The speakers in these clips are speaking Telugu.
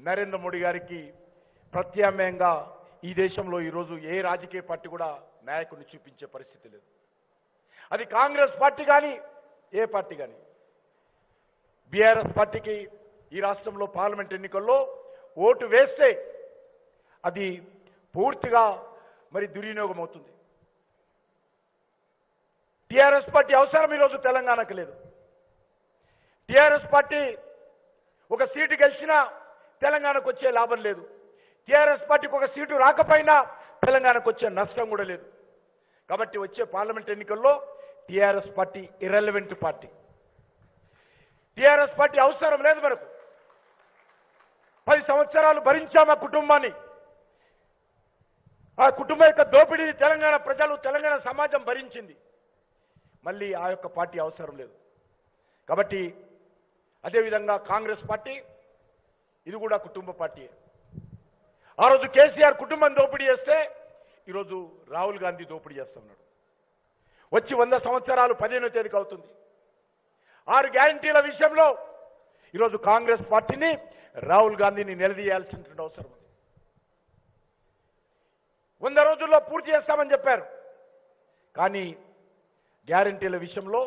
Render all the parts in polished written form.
నరేంద్ర మోడీ గారికి ప్రత్యామ్నాయంగా ఈ దేశంలో ఈరోజు ఏ రాజకీయ పార్టీ కూడా నాయకుడిని చూపించే పరిస్థితి లేదు. అది కాంగ్రెస్ పార్టీ కానీ ఏ పార్టీ కానీ. బీఆర్ఎస్ పార్టీకి ఈ రాష్ట్రంలో పార్లమెంట్ ఎన్నికల్లో ఓటు వేస్తే అది పూర్తిగా మరి దుర్వినియోగం అవుతుంది. టీఆర్ఎస్ పార్టీ అవసరం ఈరోజు తెలంగాణకు లేదు. టీఆర్ఎస్ పార్టీ ఒక సీటు గెలిచినా తెలంగాణకు వచ్చే లాభం లేదు. టీఆర్ఎస్ పార్టీకి ఒక సీటు రాకపోయినా తెలంగాణకు వచ్చే నష్టం కూడా లేదు. కాబట్టి వచ్చే పార్లమెంట్ ఎన్నికల్లో TRS party irrelevant party. TRS party అవసరం లేదు మనకు. 10 సంవత్సరాలు భరించాం ఆ కుటుంబాన్ని. ఆ కుటుంబం యొక్క దోపిడీని తెలంగాణ ప్రజలు, తెలంగాణ సమాజం భరించింది. మళ్ళీ ఆ యొక్క పార్టీ అవసరం లేదు. కాబట్టి అదేవిధంగా కాంగ్రెస్ పార్టీ ఇది కూడా కుటుంబ పార్టీ. ఆ రోజు కేసీఆర్ కుటుంబం దోపిడీ చేస్తే ఈరోజు రాహుల్ గాంధీ దోపిడీ చేస్తున్నాడు. వచ్చి 100 సంవత్సరాలు 15వ తేదీకి అవుతుంది. 6 గ్యారంటీల విషయంలో ఈరోజు కాంగ్రెస్ పార్టీని, రాహుల్ గాంధీని నిలదీయాల్సినటువంటి అవసరం ఉంది. 100 రోజుల్లో పూర్తి చేస్తామని చెప్పారు. కానీ గ్యారంటీల విషయంలో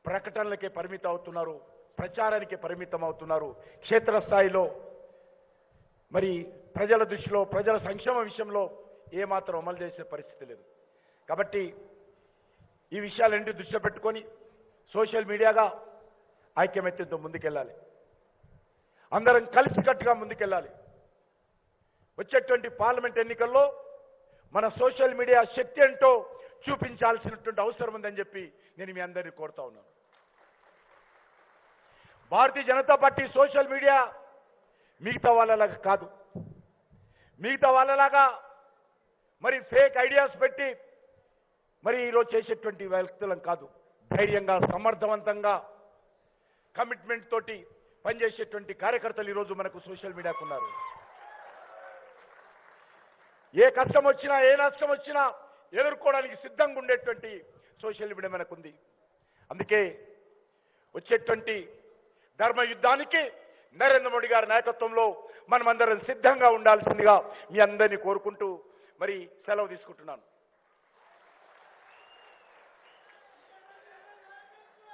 ప్రకటనలకే పరిమితం అవుతున్నారు, ప్రచారానికే పరిమితం అవుతున్నారు. క్షేత్రస్థాయిలో మరి ప్రజల దృష్టిలో, ప్రజల సంక్షేమ విషయంలో ఏమాత్రం అమలు చేసే పరిస్థితి లేదు. కాబట్టి ఈ విషయాలన్నింటి దృష్టిలో పెట్టుకొని సోషల్ మీడియాగా ఐక్యమత్యంతో ముందుకెళ్ళాలి. అందరం కలిసికట్టుగా ముందుకెళ్ళాలి. వచ్చేటువంటి పార్లమెంట్ ఎన్నికల్లో మన సోషల్ మీడియా శక్తి ఏంటో చూపించాల్సినటువంటి అవసరం ఉందని చెప్పి నేను మీ అందరినీ కోరుతా ఉన్నాను. Bharatiya Janata party social media మిగతా వాళ్ళలాగా కాదు. మిగతా వాళ్ళలాగా మరి ఫేక్ ఐడియాస్ పెట్టి మరి ఈరోజు చేసేటువంటి వ్యక్తులం కాదు. ధైర్యంగా, సమర్థవంతంగా, కమిట్మెంట్ తోటి పనిచేసేటువంటి కార్యకర్తలు ఈరోజు మనకు సోషల్ మీడియాకు ఉన్నారు. ఏ కష్టం వచ్చినా, ఏ నష్టం వచ్చినా ఎదుర్కోవడానికి సిద్ధంగా ఉండేటువంటి సోషల్ మీడియా మనకుంది. అందుకే వచ్చేటువంటి ధర్మ యుద్ధానికి నరేంద్ర మోడీ గారి నాయకత్వంలో మనమందరం సిద్ధంగా ఉండాల్సిందిగా మీ అందరినీ కోరుకుంటూ మరి సెలవు తీసుకుంటున్నాను.